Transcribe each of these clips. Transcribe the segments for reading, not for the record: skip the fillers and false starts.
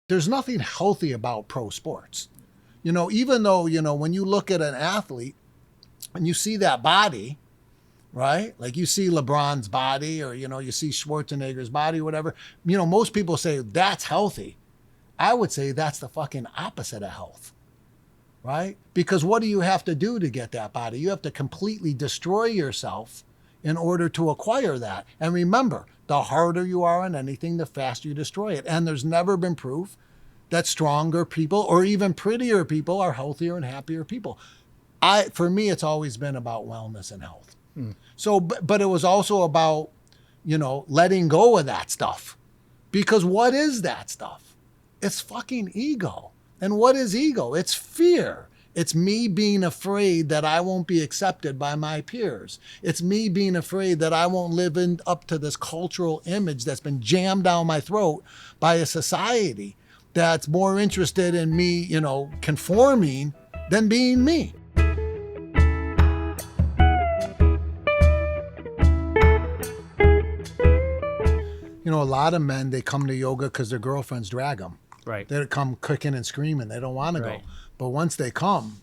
there's nothing healthy about pro sports. Even though, when you look at an athlete and you see that body, right? Like you see LeBron's body or, you see Schwarzenegger's body or whatever, most people say that's healthy. I would say that's the fucking opposite of health, right? Because what do you have to do to get that body? You have to completely destroy yourself in order to acquire that. And remember, the harder you are on anything, the faster you destroy it. And there's never been proof that stronger people or even prettier people are healthier and happier people. For me, it's always been about wellness and health. So, but it was also about, letting go of that stuff. Because what is that stuff? It's fucking ego. And what is ego? It's fear. It's me being afraid that I won't be accepted by my peers. It's me being afraid that I won't live up to this cultural image that's been jammed down my throat by a society that's more interested in me, conforming than being me. A lot of men, they come to yoga because their girlfriends drag them. Right. They come kicking and screaming. They don't want to go. But once they come,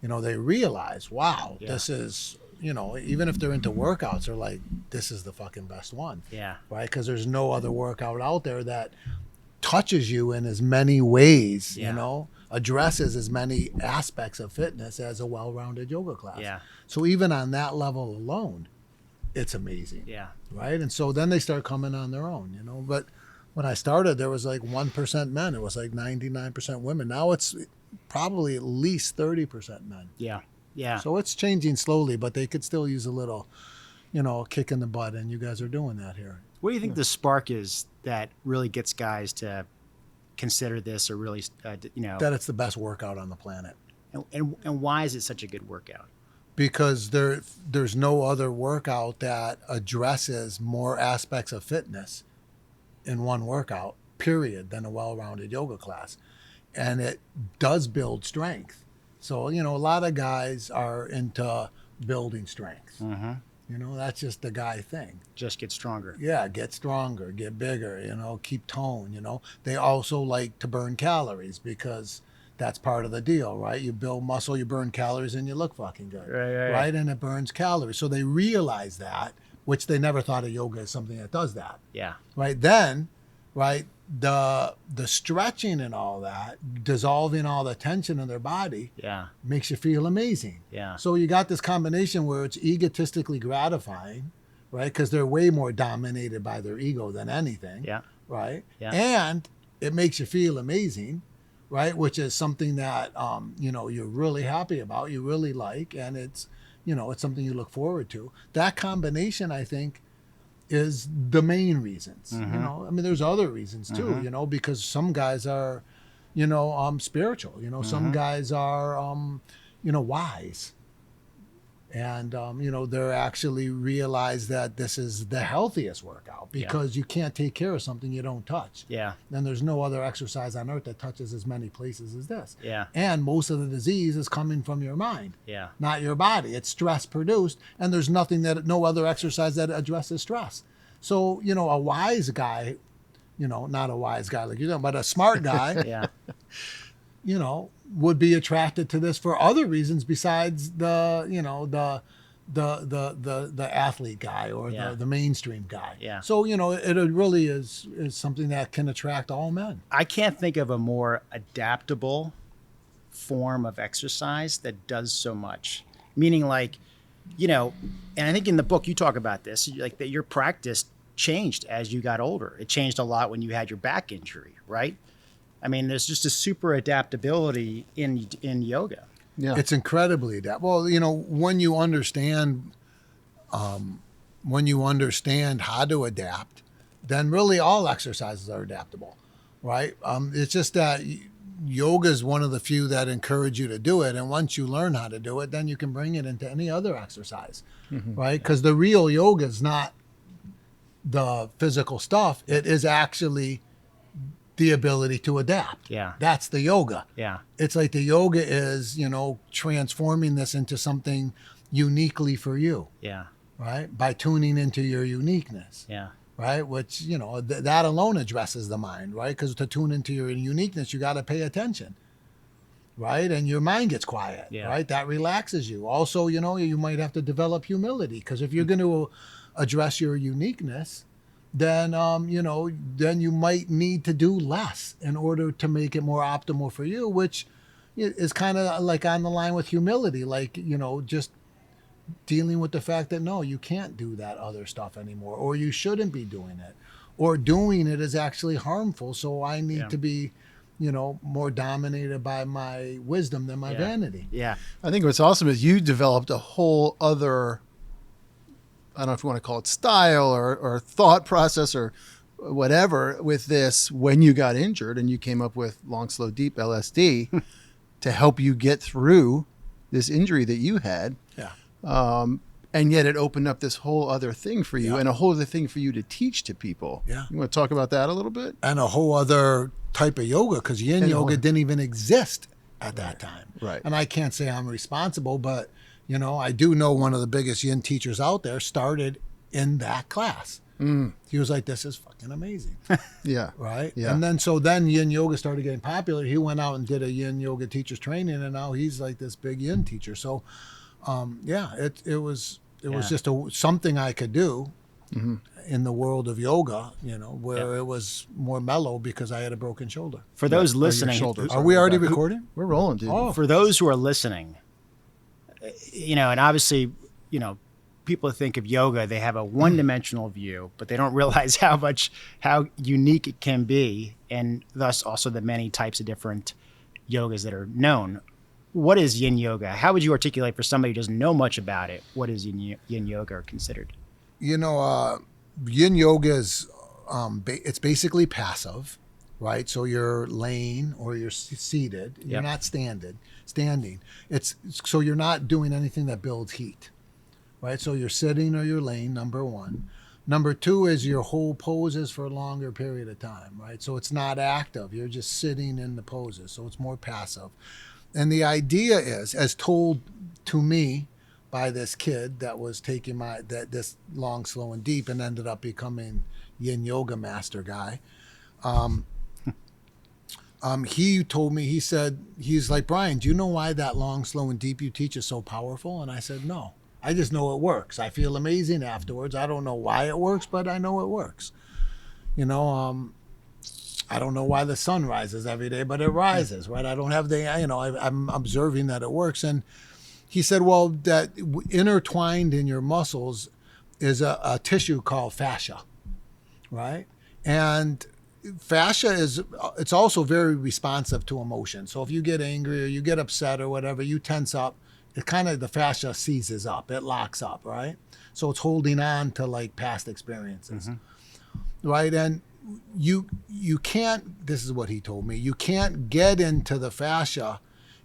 they realize, wow, this is, even if they're into workouts, they're like, this is the fucking best one. Yeah. Right? Because there's no other workout out there that touches you in as many ways, addresses as many aspects of fitness as a well-rounded yoga class. Yeah. So even on that level alone, it's amazing. Yeah. Right? And so then they start coming on their own, But when I started, there was like 1% men. It was like 99% women. Now it's probably at least 30% men. Yeah. Yeah. So it's changing slowly, but they could still use a little, kick in the butt, and you guys are doing that here. What do you think the spark is that really gets guys to consider this or really, That it's the best workout on the planet. And why is it such a good workout? Because there's no other workout that addresses more aspects of fitness in one workout, period, than a well-rounded yoga class. And it does build strength. So, a lot of guys are into building strength. Mm-hmm. That's just the guy thing. Just get stronger. Yeah, get stronger, get bigger, keep tone, They also like to burn calories because that's part of the deal, right? You build muscle, you burn calories, and you look fucking good. Right? And it burns calories. So they realize that, which they never thought of yoga as something that does that. Yeah. Right? Then, right, the stretching and all that, dissolving all the tension in their body, makes you feel amazing. Yeah. So you got this combination where it's egotistically gratifying, right? Because they're way more dominated by their ego than anything. Yeah. Right? Yeah. And it makes you feel amazing, right? Which is something that, you're really happy about, you really like, and it's, it's something you look forward to. That combination, I think, is the main reasons. Mm-hmm. There's other reasons too, Mm-hmm. Because some guys are, spiritual, Mm-hmm. some guys are, wise. And, they're actually realize that this is the healthiest workout because you can't take care of something you don't touch. Yeah. And there's no other exercise on earth that touches as many places as this. Yeah. And most of the disease is coming from your mind. Yeah. Not your body. It's stress produced. And there's no other exercise that addresses stress. So, a wise guy, not a wise guy like you know, but a smart guy, would be attracted to this for other reasons besides the athlete guy or the mainstream guy. Yeah. So, it really is something that can attract all men. I can't think of a more adaptable form of exercise that does so much. Meaning and I think in the book you talk about this, like that your practice changed as you got older. It changed a lot when you had your back injury, right? There's just a super adaptability in yoga. Yeah. It's incredibly adaptable. Well, when you understand how to adapt, then really all exercises are adaptable, right? It's just that yoga is one of the few that encourage you to do it. And once you learn how to do it, then you can bring it into any other exercise, right? Because the real yoga is not the physical stuff. It is actually the ability to adapt. Yeah. That's the yoga. Yeah. It's like the yoga is, transforming this into something uniquely for you. Yeah. Right? By tuning into your uniqueness. Yeah. right? Which, that alone addresses the mind, right? Because to tune into your uniqueness, you got to pay attention, right? And your mind gets quiet, right? That relaxes you. Also, you might have to develop humility, because if you're going to address your uniqueness, then, then you might need to do less in order to make it more optimal for you, which is kind of like on the line with humility, like, just dealing with the fact that, no, you can't do that other stuff anymore, or you shouldn't be doing it, or doing it is actually harmful. So I need to be, more dominated by my wisdom than my vanity. Yeah. I think what's awesome is you developed a whole other, I don't know if you want to call it style or thought process or whatever with this when you got injured, and you came up with long, slow, deep LSD to help you get through this injury that you had. Yeah. And yet it opened up this whole other thing for you and a whole other thing for you to teach to people. Yeah. You want to talk about that a little bit? And a whole other type of yoga, because yin yoga didn't even exist at that time. Right. And I can't say I'm responsible, but, I do know one of the biggest yin teachers out there started in that class. He was like, this is fucking amazing. Yeah. Right. Yeah. And then yin yoga started getting popular. He went out and did a yin yoga teacher's training, and now he's like this big yin teacher. So, it was just something I could do in the world of yoga, where it was more mellow because I had a broken shoulder. For those listening, Are we already recording? We're rolling, dude. Oh. for those who are listening, and obviously, people think of yoga, they have a one-dimensional view, but they don't realize how unique it can be, and thus also the many types of different yogas that are known. What is yin yoga? How would you articulate for somebody who doesn't know much about it? What is yin yoga considered? Yin yoga is it's basically passive, right? So you're laying or you're seated. You're not standing. So you're not doing anything that builds heat, right? So you're sitting or you're laying, number one. Number two is your whole poses for a longer period of time, right? So it's not active. You're just sitting in the poses. So it's more passive. And the idea is, as told to me by this kid that was taking this long, slow, and deep, and ended up becoming yin yoga master guy. He told me, he's like, Bryan, do you know why that long, slow, and deep you teach is so powerful? And I said, no, I just know it works. I feel amazing afterwards. I don't know why it works, but I know it works. I don't know why the sun rises every day, but it rises, right? I don't have I'm observing that it works. And he said, well, that intertwined in your muscles is a tissue called fascia, right? And fascia it's also very responsive to emotion. So if you get angry or you get upset or whatever, you tense up, the fascia seizes up, it locks up, right? So it's holding on to like past experiences, right? And you can't, this is what he told me, you can't get into the fascia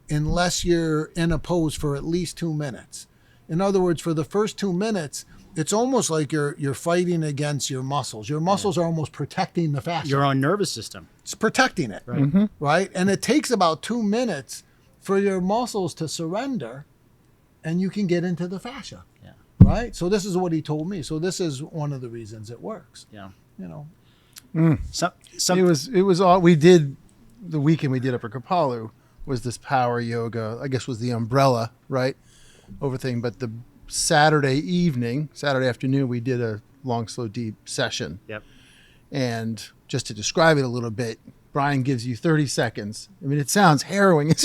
unless you're in a pose for at least 2 minutes. In other words, for the first 2 minutes, it's almost like you're fighting against your muscles. Your muscles are almost protecting the fascia. Your own nervous system. It's protecting it, right? And it takes about 2 minutes for your muscles to surrender, and you can get into the fascia, right? So this is what he told me. So this is one of the reasons it works. Yeah. It was all we did. The weekend we did up at Kripalu was this power yoga. I guess was the umbrella, right, over thing. But the Saturday afternoon, we did a long, slow, deep session. Yep. And just to describe it a little bit, Bryan gives you 30 seconds. I mean, it sounds harrowing. It's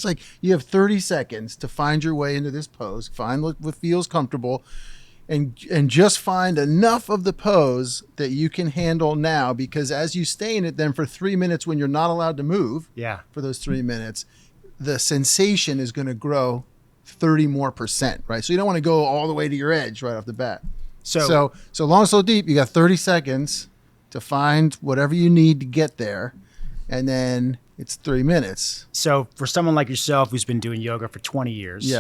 like you have 30 seconds to find your way into this pose, find what feels comfortable, and just find enough of the pose that you can handle now, because as you stay in it then for 3 minutes when you're not allowed to move for those 3 minutes, the sensation is going to grow 30% more, right? So you don't want to go all the way to your edge right off the bat. So long, slow, deep, you got 30 seconds to find whatever you need to get there, and then it's 3 minutes. So for someone like yourself who's been doing yoga for 20 years,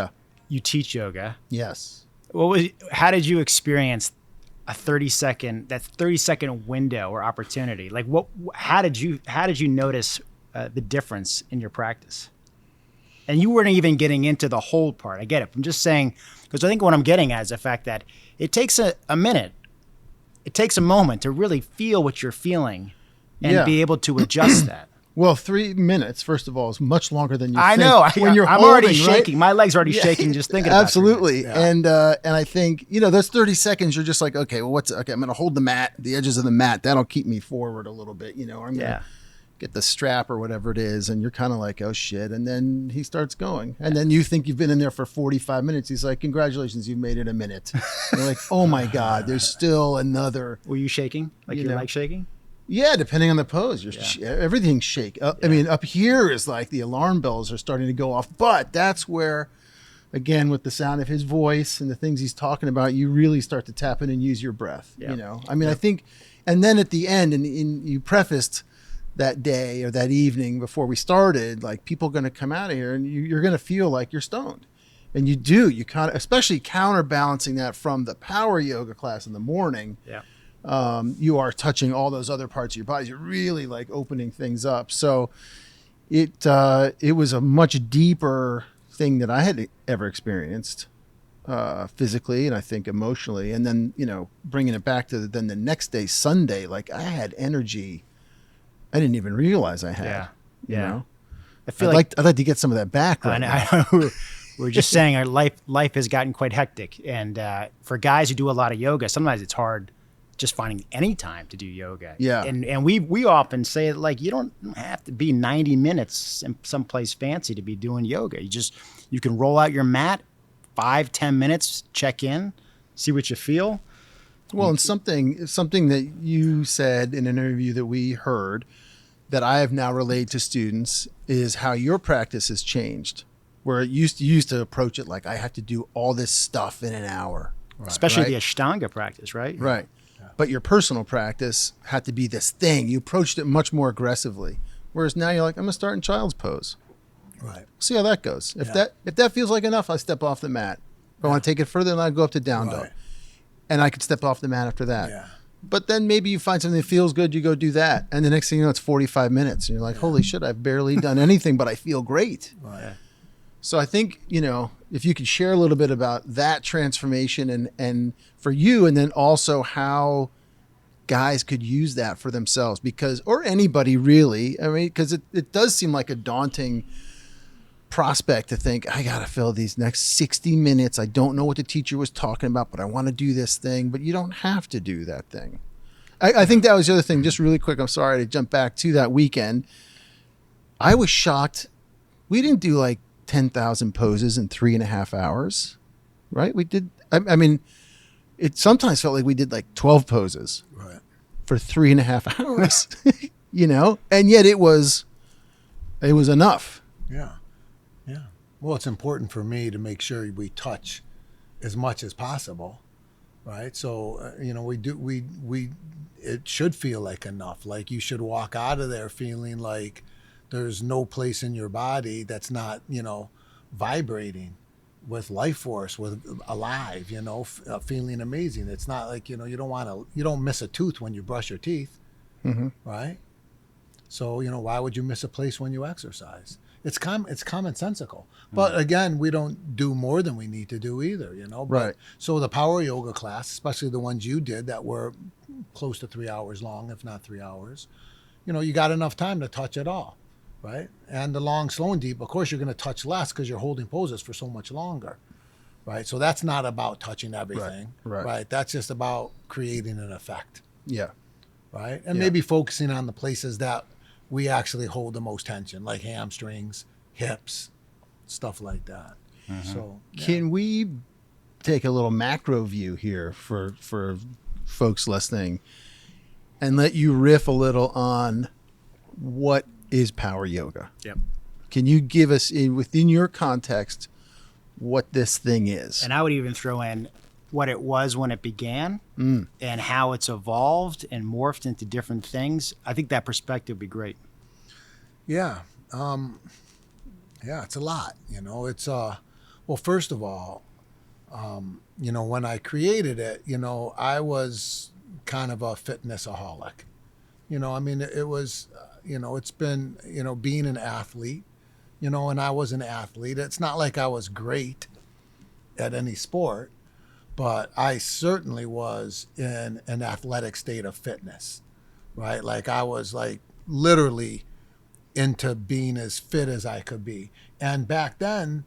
you teach yoga. Yes. How did you experience a 30-second window or opportunity? Like how did you notice the difference in your practice? And you weren't even getting into the hold part. I get it. I'm just saying, because I think what I'm getting at is the fact that it takes a minute it takes a moment to really feel what you're feeling and Yeah. be able to adjust that. Well, 3 minutes, first of all, is much longer than you I think. know. When you're I'm holding, already right? shaking. My legs are already Yeah, shaking just thinking about it. absolutely. Yeah. And I think, those 30 seconds, you're just like, okay, well, okay, I'm going to hold the edges of the mat. That'll keep me forward a little bit, or I'm going Yeah. to get the strap or whatever it is. And you're kind of like, oh shit. And then he starts going. And then you think you've been in there for 45 minutes. He's like, congratulations, you've made it a minute. You're like, oh my God, there's still another. Were you shaking? Like your legs shaking? Yeah, depending on the pose, everything's shake. I mean, up here is like the alarm bells are starting to go off, but that's where, again, with the sound of his voice and the things he's talking about, you really start to tap in and use your breath. Yeah. I mean, I think, and then at the end, and you prefaced that day or that evening before we started, like people are going to come out of here and you're going to feel like you're stoned. And you kind of, especially counterbalancing that from the power yoga class in the morning. Yeah. You are touching all those other parts of your body. You're really like opening things up. So it was a much deeper thing that I had ever experienced physically and I think emotionally. And then, bringing it back to then the next day, Sunday, like I had energy I didn't even realize I had. Yeah. You know? I feel I'd like to get some of that back right now. I know. We're just saying our life has gotten quite hectic. And for guys who do a lot of yoga, sometimes it's hard just finding any time to do yoga. Yeah. And we often say it like you don't have to be 90 minutes in someplace fancy to be doing yoga. You can roll out your mat, 5-10 minutes, check in, see what you feel. Well, and something that you said in an interview that we heard that I have now relayed to students is how your practice has changed. Where it used to approach it like I have to do all this stuff in an hour. Right. Especially the Ashtanga practice, right? Right. But your personal practice had to be this thing. You approached it much more aggressively. Whereas now you're like, I'm going to start in child's pose. Right. See how that goes. If that feels like enough, I step off the mat. If I want to take it further, then I go up to down dog. And I could step off the mat after that. Yeah. But then maybe you find something that feels good, you go do that. And the next thing you know, it's 45 minutes. And you're like, holy shit, I've barely done anything, but I feel great. Right. So I think, if you could share a little bit about that transformation and for you, and then also how guys could use that for themselves or anybody really, because it does seem like a daunting prospect to think, I got to fill these next 60 minutes. I don't know what the teacher was talking about, but I want to do this thing, but you don't have to do that thing. I think that was the other thing, just really quick. I'm sorry to jump back to that weekend. I was shocked. We didn't do like 10,000 poses in 3.5 hours, right? We did. I mean, it sometimes felt like we did like 12 poses for 3.5 hours, and yet it was enough. Yeah. Yeah. Well, it's important for me to make sure we touch as much as possible. Right. So, it should feel like enough. Like you should walk out of there feeling like there's no place in your body that's not, vibrating with life force, with alive, feeling amazing. It's not like, you don't miss a tooth when you brush your teeth. Mm-hmm. Right. So, why would you miss a place when you exercise? It's commonsensical. But again, we don't do more than we need to do either, But, right. So the power yoga class, especially the ones you did that were close to 3 hours long, if not 3 hours, you got enough time to touch it all, right? And the long, slow, and deep, of course, you're going to touch less because you're holding poses for so much longer, right? So that's not about touching everything, right? That's just about creating an effect. Yeah. Right? And maybe focusing on the places that we actually hold the most tension, like hamstrings, hips, stuff like that. Mm-hmm. So Can we take a little macro view here for folks listening and let you riff a little on what is power yoga? Yep. Can you give us, within your context, what this thing is? And I would even throw in what it was when it began and how it's evolved and morphed into different things. I think that perspective would be great. Yeah. It's a lot, it's, well, first of all, when I created it, I was kind of a fitnessaholic, it was, it's been, being an athlete, and I was an athlete. It's not like I was great at any sport, but I certainly was in an athletic state of fitness, right? Like I was like literally into being as fit as I could be. And back then,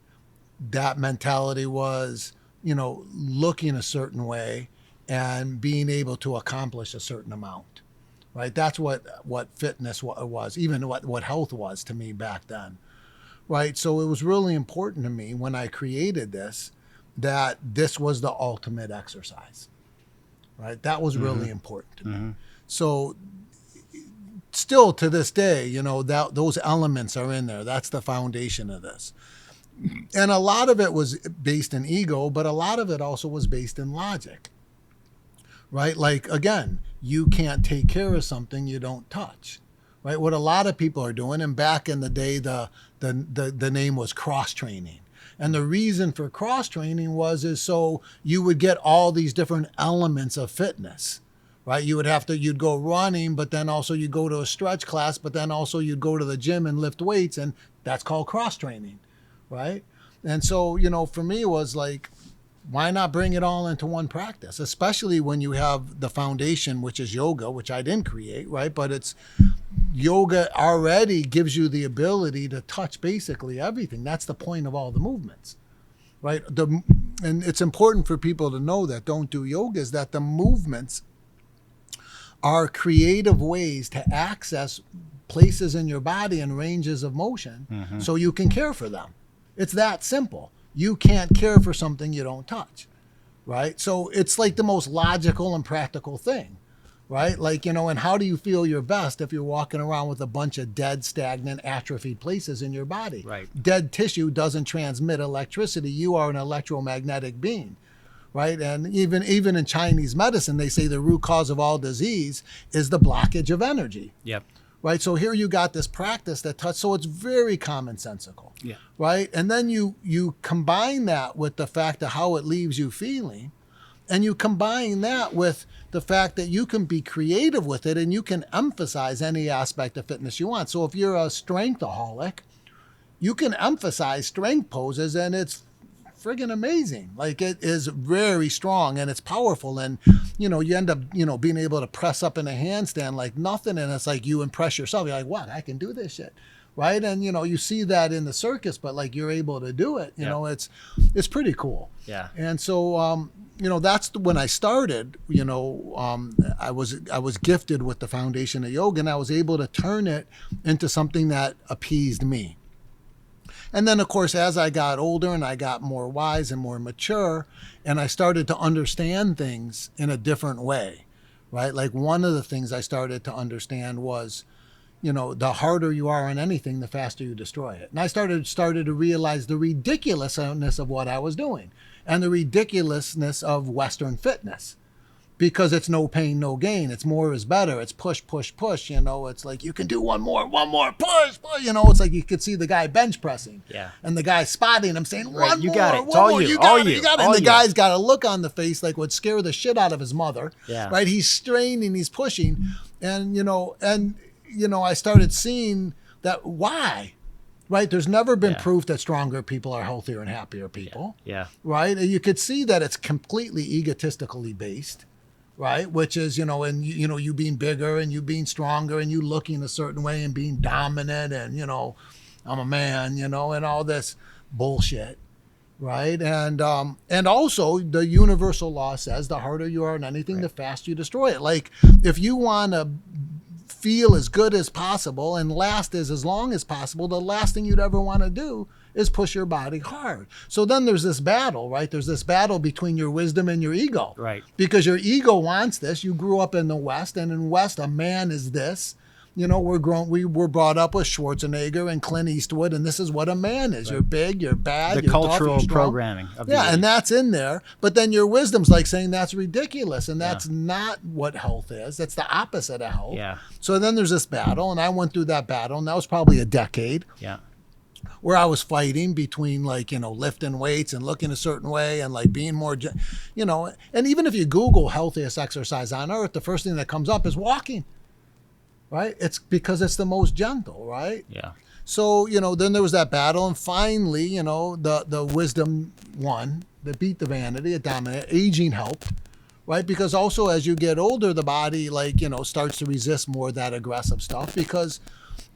that mentality was, looking a certain way and being able to accomplish a certain amount, right? That's what fitness was, even what health was to me back then, right? So it was really important to me when I created this, that this was the ultimate exercise, right? That was really important to me. So still to this day, those elements are in there. That's the foundation of this. And a lot of it was based in ego, but a lot of it also was based in logic, right? Like, again, you can't take care of something you don't touch, right? What a lot of people are doing, and back in the day, the name was cross-training. And the reason for cross-training is so you would get all these different elements of fitness, right? You'd go running, but then also you go to a stretch class, but then also you'd go to the gym and lift weights, and that's called cross-training, right? And so, for me it was like, why not bring it all into one practice, especially when you have the foundation, which is yoga, which I didn't create, right? But it's yoga already gives you the ability to touch basically everything. That's the point of all the movements, right? And it's important for people to know that don't do yoga is that the movements are creative ways to access places in your body and ranges of motion so you can care for them. It's that simple. You can't care for something you don't touch, right? So it's like the most logical and practical thing, right? Like, and how do you feel your best if you're walking around with a bunch of dead, stagnant, atrophied places in your body? Right. Dead tissue doesn't transmit electricity. You are an electromagnetic being, right? And even in Chinese medicine, they say the root cause of all disease is the blockage of energy. Yep. Right. So here you got this practice that touch. So it's very commonsensical. Yeah. Right. And then you combine that with the fact of how it leaves you feeling. And you combine that with the fact that you can be creative with it and you can emphasize any aspect of fitness you want. So if you're a strengthaholic, you can emphasize strength poses and it's friggin' amazing. Like it is very strong and it's powerful. And, you end up, being able to press up in a handstand like nothing. And it's like you impress yourself. You're like, what? I can do this shit. Right. And, you see that in the circus, but like you're able to do it. It's pretty cool. Yeah. And so, that's when I started, I was gifted with the foundation of yoga and I was able to turn it into something that appeased me. And then, of course, as I got older and I got more wise and more mature, and I started to understand things in a different way, right? Like one of the things I started to understand was, the harder you are on anything, the faster you destroy it. And I started to realize the ridiculousness of what I was doing and the ridiculousness of Western fitness. Because it's no pain, no gain. It's more is better. It's push, push, push. It's like you can do one more, push, push. It's like you could see the guy bench pressing. Yeah. And the guy spotting him saying, Right, one you more, got it. one It's all more. you. You got All it. you. You got it. All And the you. guy's got a look on the face like would scare the shit out of his mother. Yeah. Right? He's straining, he's pushing. And, I started seeing that why? Right? There's never been proof that stronger people are healthier and happier people. Yeah. Right? And you could see that it's completely egotistically based. Right, which is and you being bigger and you being stronger and you looking a certain way and being dominant and I'm a man and all this bullshit, right? And also the universal law says the harder you are on anything, the faster you destroy it. Like if you want to feel as good as possible and last as long as possible, the last thing you'd ever want to do is push your body hard. So then there's this battle, right? There's this battle between your wisdom and your ego. Right. Because your ego wants this. You grew up in the West, and in West, a man is this. We were brought up with Schwarzenegger and Clint Eastwood, and this is what a man is. Right. You're big, you're bad, the you're cultural tough, you're strong. programming of the Yeah, age. and that's in there. But then your wisdom's like saying that's ridiculous, and that's not what health is. That's the opposite of health. Yeah. So then there's this battle, and I went through that battle, and that was probably a decade. Yeah. Where I was fighting between lifting weights and looking a certain way and like being more, and even if you Google healthiest exercise on earth, the first thing that comes up is walking, right? It's because it's the most gentle, right? Yeah. So, then there was that battle and finally, the wisdom won It beat the vanity. It dominated. Aging helped, right? Because also as you get older, the body starts to resist more of that aggressive stuff because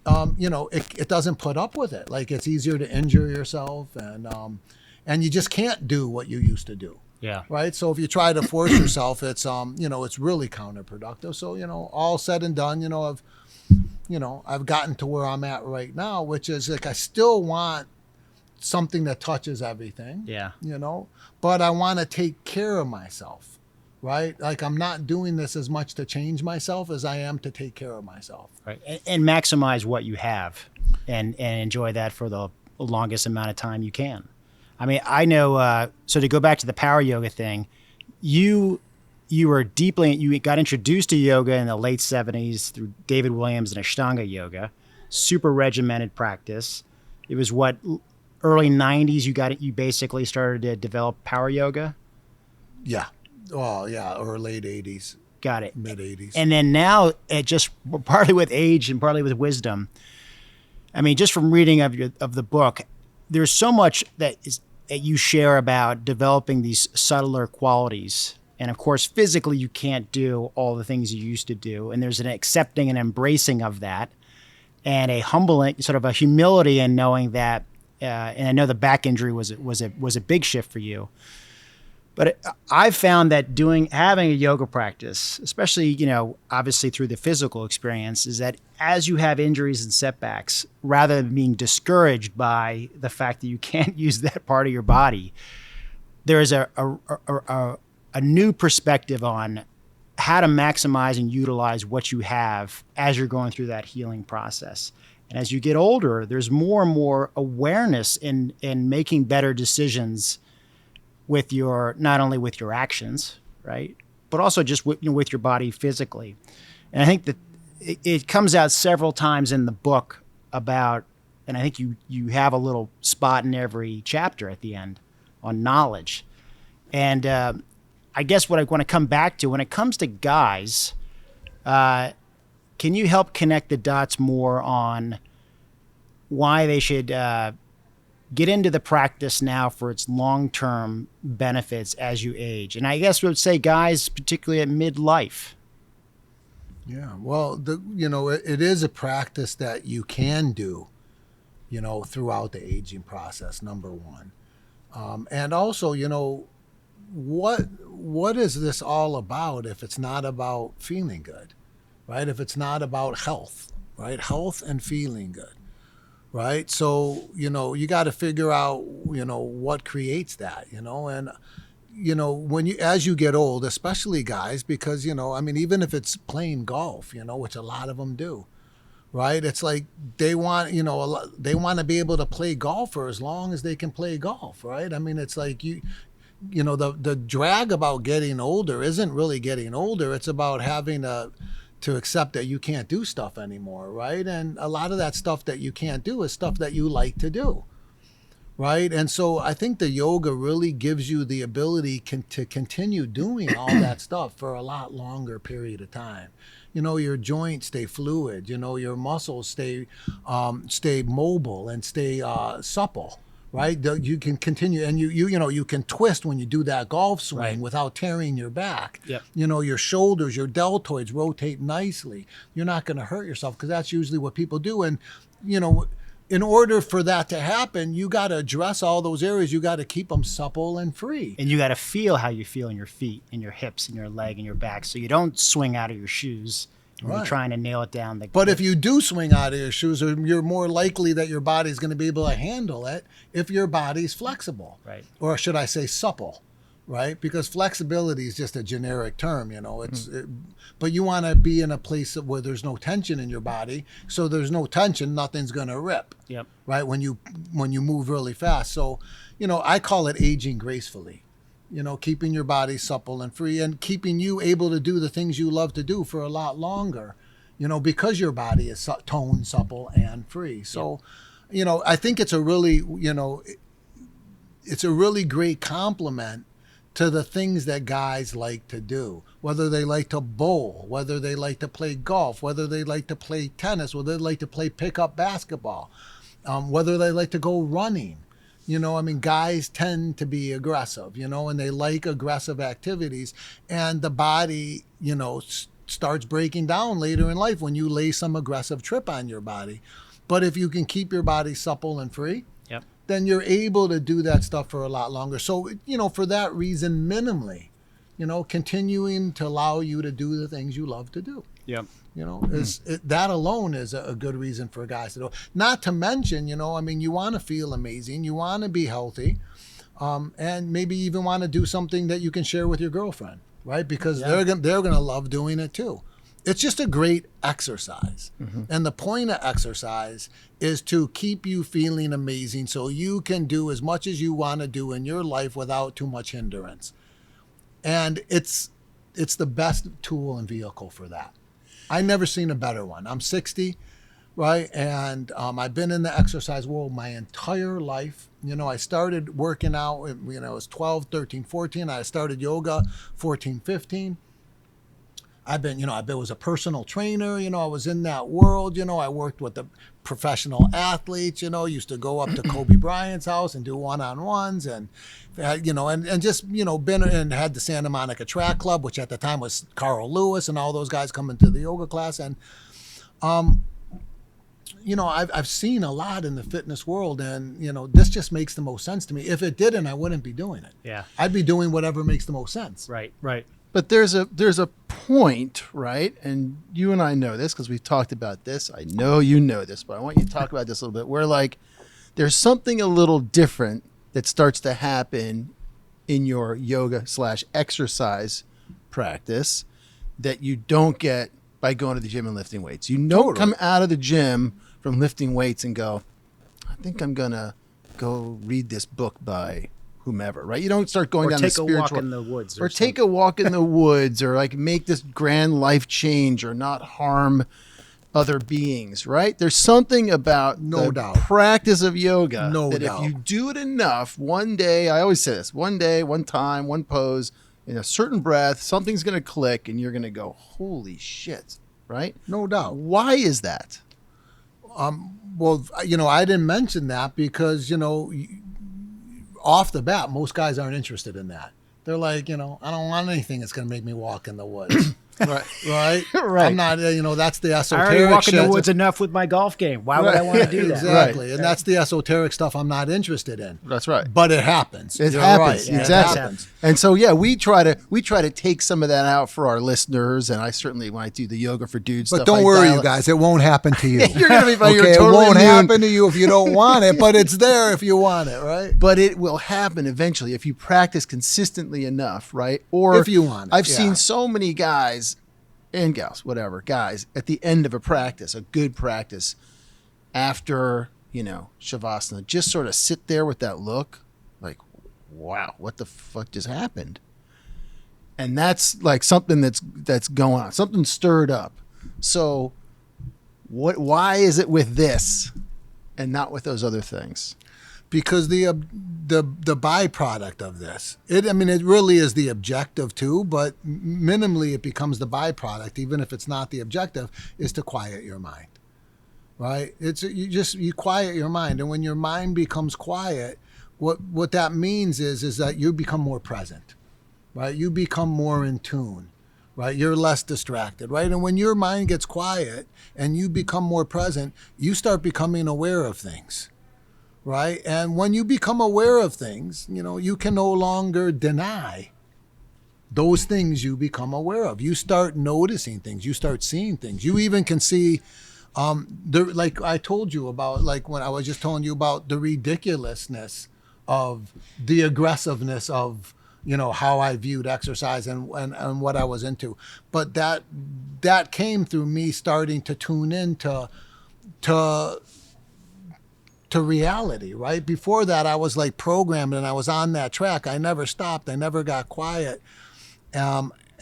it doesn't put up with it. Like it's easier to injure yourself and you just can't do what you used to do. Yeah. Right. So if you try to force yourself, it's it's really counterproductive. So all said and done, I've gotten to where I'm at right now, which is like I still want something that touches everything. Yeah. But I want to take care of myself. Right. Like I'm not doing this as much to change myself as I am to take care of myself. Right. And maximize what you have and enjoy that for the longest amount of time you can. I mean, I know, so to go back to the power yoga thing, you got introduced to yoga in the late 70s through David Williams and Ashtanga yoga, super regimented practice. It was early 90s you basically started to develop power yoga? Yeah. Oh, yeah, or late 80s. Got it. Mid 80s. And then now, it just partly with age and partly with wisdom, I mean, just from reading of the book, there's so much that you share about developing these subtler qualities. And of course, physically, you can't do all the things you used to do. And there's an accepting and embracing of that and a humbling, sort of a humility in knowing that, and I know the back injury was a big shift for you. But I've found that having a yoga practice, especially, obviously through the physical experience, is that as you have injuries and setbacks, rather than being discouraged by the fact that you can't use that part of your body, there is a new perspective on how to maximize and utilize what you have as you're going through that healing process. And as you get older, there's more and more awareness in making better decisions with not only with your actions, right, but also just with your body physically. And I think that it comes out several times in the book about, and I think you have a little spot in every chapter at the end on knowledge. And I guess what I want to come back to when it comes to guys, can you help connect the dots more on why they should get into the practice now for its long-term benefits as you age? And I guess we would say guys, particularly at midlife. Yeah, well, it is a practice that you can do, throughout the aging process, number one. And also, what is this all about if it's not about feeling good, right? If it's not about health, right? Health and feeling good. Right. So, you got to figure out, what creates that, and, as you get old, especially guys, because, even if it's playing golf, which a lot of them do, right. It's like they want to be able to play golf for as long as they can play golf. Right. I mean, it's like the drag about getting older isn't really getting older. It's about having to accept that you can't do stuff anymore, right? And a lot of that stuff that you can't do is stuff that you like to do, right? And so I think the yoga really gives you the ability to continue doing all that stuff for a lot longer period of time. Your joints stay fluid, your muscles stay mobile and stay supple. Right, you can continue, and you can twist when you do that golf swing, right, without tearing your back. Yep. Your shoulders, your deltoids rotate nicely. You're not going to hurt yourself because that's usually what people do. And in order for that to happen, you got to address all those areas. You got to keep them supple and free. And you got to feel how you feel in your feet, and your hips, and your leg, and your back, so you don't swing out of your shoes. Right. You're trying to nail it down. But if you do swing out of your shoes, you're more likely that your body's going to be able to handle it if your body's flexible. Right. Or should I say supple, right? Because flexibility is just a generic term, but you want to be in a place where there's no tension in your body. So there's no tension, nothing's going to rip. Yep. Right? When you move really fast. So, I call it aging gracefully. Keeping your body supple and free and keeping you able to do the things you love to do for a lot longer, because your body is toned, supple, and free. So, I think it's a really, it's a really great compliment to the things that guys like to do, whether they like to bowl, whether they like to play golf, whether they like to play tennis, whether they like to play pickup basketball, whether they like to go running. You know, I mean, guys tend to be aggressive, you know, and they like aggressive activities, and the body, you know, starts breaking down later in life when you lay some aggressive trip on your body. But if you can keep your body supple and free, Yep. then you're able to do that stuff for a lot longer. So, you know, for that reason, minimally, you know, continuing to allow you to do the things you love to do. Yep. You know, that alone is a good reason for guys to do it. Not to mention, you know, I mean, you want to feel amazing, you want to be healthy, and maybe even want to do something that you can share with your girlfriend, right? Because they're gonna love doing it too. It's just a great exercise, and the point of exercise is to keep you feeling amazing, so you can do as much as you want to do in your life without too much hindrance. And it's the best tool and vehicle for that. I've never seen a better one. I'm 60, right? And I've been in the exercise world my entire life. You know, I started working out, you know, I was 12, 13, 14. I started yoga 14, 15. I was a personal trainer, you know, I was in that world, you know, I worked with the professional athletes, you know, used to go up to Kobe Bryant's house and do one-on-ones and, you know, and just, you know, been and had the Santa Monica Track Club, which at the time was Carl Lewis and all those guys coming to the yoga class. And, you know, I've seen a lot in the fitness world, and, you know, this just makes the most sense to me. If it didn't, I wouldn't be doing it. Yeah. I'd be doing whatever makes the most sense. Right. Right. But there's a point, right? And you and I know this because we've talked about this. I know you know this, but I want you to talk about this a little bit, where like there's something a little different that starts to happen in your yoga / exercise practice that you don't get by going to the gym and lifting weights. You don't come out of the gym from lifting weights and go, I think I'm going to go read this book by whomever, right? You don't start going down the spiritual, or take a walk in the woods, or take a walk in the woods, or like make this grand life change, or not harm other beings, right? There's something about the practice of yoga that if you do it enough, one day, I always say this, one day, one time, one pose, in a certain breath, something's going to click, and you're going to go, holy shit, right? No doubt. Why is that? Well, you know, I didn't mention that because, you know, off the bat, most guys aren't interested in that. They're like, you know, I don't want anything that's going to make me walk in the woods. Right. I'm not, you know, that's the esoteric I already walk in the shit. woods enough with my golf game. Why would I want to do that? Exactly. Right. And that's the esoteric stuff I'm not interested in. That's right. But it happens. It You're happens. right. Exactly. It happens. And so, yeah, we try to take some of that out for our listeners. And I certainly, when I do the yoga for dudes But stuff, don't I worry, dial you it. guys. It won't happen to you. You're going to be fine. Okay, You're totally it won't immune. happen to you if you don't want it, but it's there if you want it, right? But it will happen eventually if you practice consistently enough, right? Or If you want it, I've yeah. seen so many guys and gals, whatever, guys, at the end of a practice, a good practice, after, you know, Shavasana, just sort of sit there with that look like, wow, what the fuck just happened? And that's like something that's going on, something stirred up. So why is it with this and not with those other things? Because the byproduct of this, it really is the objective too, but minimally it becomes the byproduct, even if it's not the objective, is to quiet your mind, right? You quiet your mind, and when your mind becomes quiet, what that means is that you become more present, right? You become more in tune, right? You're less distracted, right? And when your mind gets quiet and you become more present, you start becoming aware of things. Right. And when you become aware of things, you know, you can no longer deny those things you become aware of. You start noticing things. You start seeing things. You even can see, like I told you about, like when I was just telling you about the ridiculousness of the aggressiveness of, you know, how I viewed exercise and what I was into. But that came through me starting to tune into reality, right? Before that, I was like programmed and I was on that track. I never stopped. I never got quiet.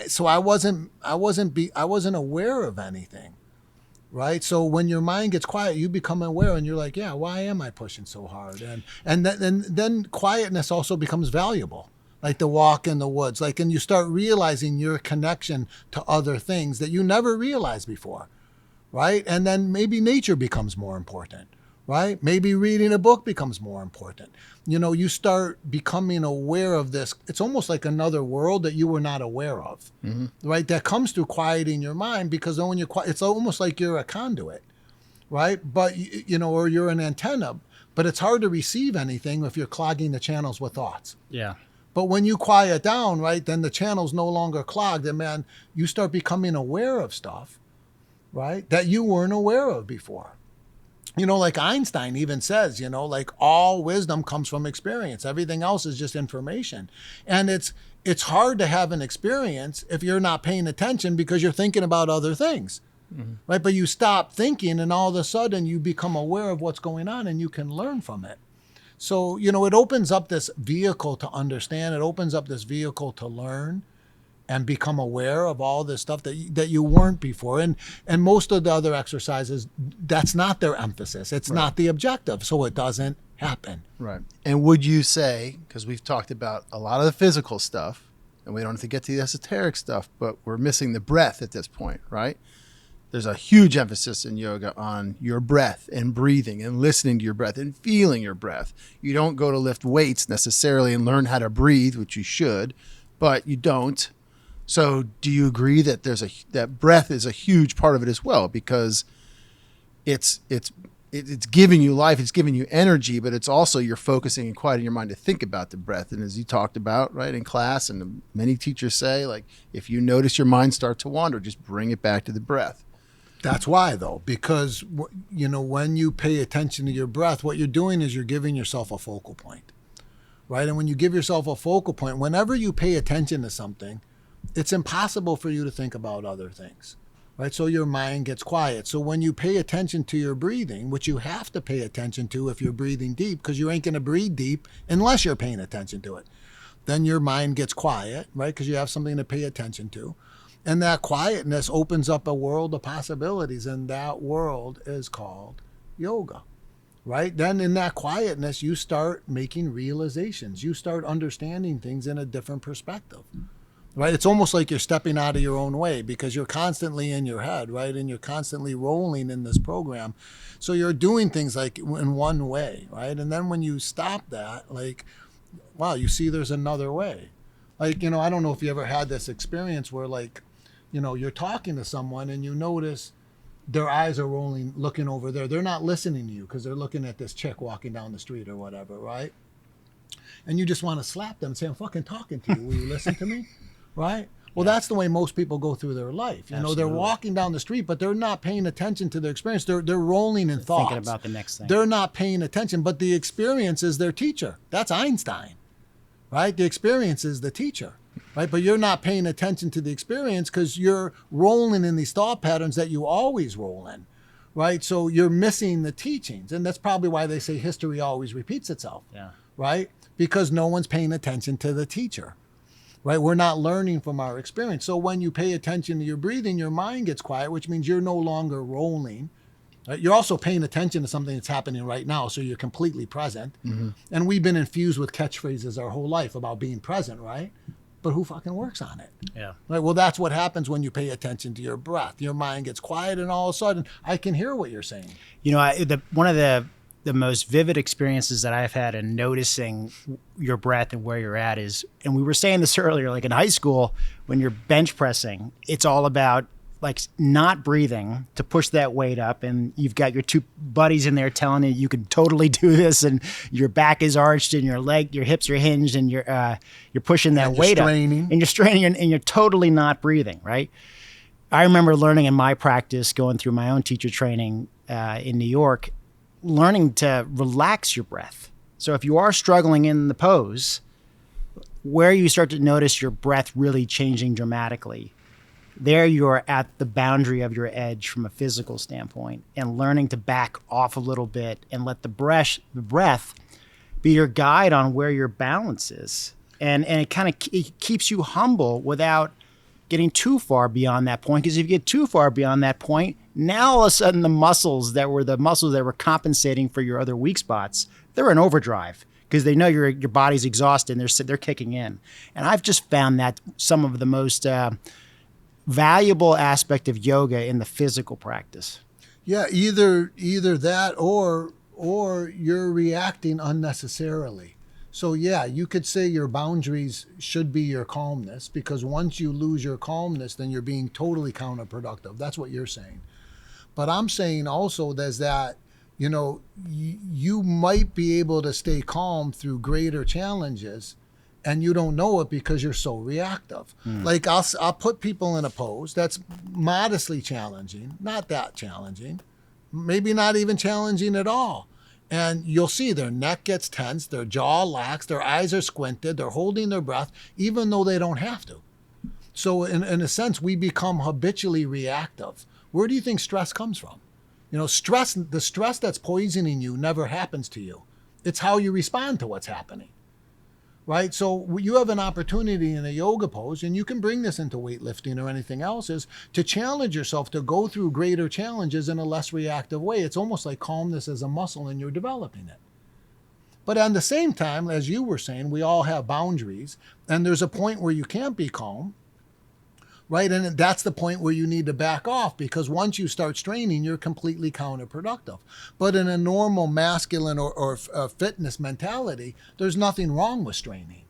So I wasn't aware of anything, right? So when your mind gets quiet, you become aware and you're like, yeah, why am I pushing so hard? And then quietness also becomes valuable, like the walk in the woods, and you start realizing your connection to other things that you never realized before, right? And then maybe nature becomes more important. right? Maybe reading a book becomes more important. You start becoming aware of this. It's almost like another world that you were not aware of, right? That comes through quieting your mind, because then when you're quiet, it's almost like you're a conduit, right? But, or you're an antenna, but it's hard to receive anything if you're clogging the channels with thoughts. Yeah. But when you quiet down, right, then the channel's no longer clogged, and man, you start becoming aware of stuff, right, that you weren't aware of before. Like Einstein even says, like all wisdom comes from experience. Everything else is just information. And it's hard to have an experience if you're not paying attention, because you're thinking about other things, right? But you stop thinking, and all of a sudden you become aware of what's going on, and you can learn from it. So, it opens up this vehicle to understand. It opens up this vehicle to learn and become aware of all this stuff that you weren't before. And most of the other exercises, that's not their emphasis. It's not the objective. So it doesn't happen. Right. And would you say, because we've talked about a lot of the physical stuff, and we don't have to get to the esoteric stuff, but we're missing the breath at this point, right? There's a huge emphasis in yoga on your breath and breathing and listening to your breath and feeling your breath. You don't go to lift weights necessarily and learn how to breathe, which you should, but you don't. So do you agree that that breath is a huge part of it as well? Because it's giving you life, it's giving you energy, but it's also you're focusing and quieting your mind to think about the breath. And as you talked about, right, in class, and many teachers say, like, if you notice your mind start to wander, just bring it back to the breath. That's why, though, because, when you pay attention to your breath, what you're doing is you're giving yourself a focal point, right? And when you give yourself a focal point, whenever you pay attention to something, it's impossible for you to think about other things, right? So your mind gets quiet. So when you pay attention to your breathing, which you have to pay attention to if you're breathing deep, because you ain't going to breathe deep unless you're paying attention to it, then your mind gets quiet, right? Because you have something to pay attention to. And that quietness opens up a world of possibilities, and that world is called yoga, right? Then in that quietness, you start making realizations. You start understanding things in a different perspective. Right? It's almost like you're stepping out of your own way, because you're constantly in your head, right? And you're constantly rolling in this program. So you're doing things like in one way, right? And then when you stop that, like, wow, you see there's another way. Like, I don't know if you ever had this experience where, like, you're talking to someone and you notice their eyes are rolling, looking over there. They're not listening to you because they're looking at this chick walking down the street or whatever, right? And you just want to slap them and say, I'm fucking talking to you. Will you listen to me? Right? Well, that's the way most people go through their life. They're walking down the street, but they're not paying attention to their experience. They're rolling in thoughts. Thinking about the next thing. They're not paying attention, but the experience is their teacher. That's Einstein, right? The experience is the teacher, right? But you're not paying attention to the experience because you're rolling in these thought patterns that you always roll in, right? So you're missing the teachings. And that's probably why they say history always repeats itself, right? Because no one's paying attention to the teacher. Right? We're not learning from our experience. So when you pay attention to your breathing, your mind gets quiet, which means you're no longer rolling. Right? You're also paying attention to something that's happening right now, so you're completely present. And we've been infused with catchphrases our whole life about being present, right? But who fucking works on it? Yeah. Right? Well, that's what happens when you pay attention to your breath. Your mind gets quiet, and all of a sudden, I can hear what you're saying. One of the most vivid experiences that I've had in noticing your breath and where you're at is, and we were saying this earlier, like in high school, when you're bench pressing, it's all about like not breathing to push that weight up. And you've got your two buddies in there telling you can totally do this. And your back is arched and your hips are hinged, and you're pushing that weight up and you're straining and you're totally not breathing. Right. I remember learning in my practice, going through my own teacher training in New York, learning to relax your breath. So if you are struggling in the pose, where you start to notice your breath really changing dramatically, there you're at the boundary of your edge from a physical standpoint, and learning to back off a little bit and let the breath be your guide on where your balance is. And it kind of keeps you humble without getting too far beyond that point. Because if you get too far beyond that point, now all of a sudden the muscles that were compensating for your other weak spots, they're in overdrive because they know your body's exhausted and they're kicking in. And I've just found that some of the most valuable aspect of yoga in the physical practice. Yeah, either that or or you're reacting unnecessarily. So yeah, you could say your boundaries should be your calmness, because once you lose your calmness, then you're being totally counterproductive. That's what you're saying. But I'm saying also there's that, you might be able to stay calm through greater challenges, and you don't know it because you're so reactive. Like I'll put people in a pose that's modestly challenging, not that challenging, maybe not even challenging at all. And you'll see their neck gets tense, their jaw lax, their eyes are squinted, they're holding their breath, even though they don't have to. So in a sense, we become habitually reactive. Where do you think stress comes from? The stress that's poisoning you never happens to you. It's how you respond to what's happening, right? So you have an opportunity in a yoga pose, and you can bring this into weightlifting or anything else, is to challenge yourself to go through greater challenges in a less reactive way. It's almost like calmness as a muscle, and you're developing it. But at the same time, as you were saying, we all have boundaries, and there's a point where you can't be calm, right? And that's the point where you need to back off, because once you start straining, you're completely counterproductive. But in a normal masculine or fitness mentality, there's nothing wrong with straining,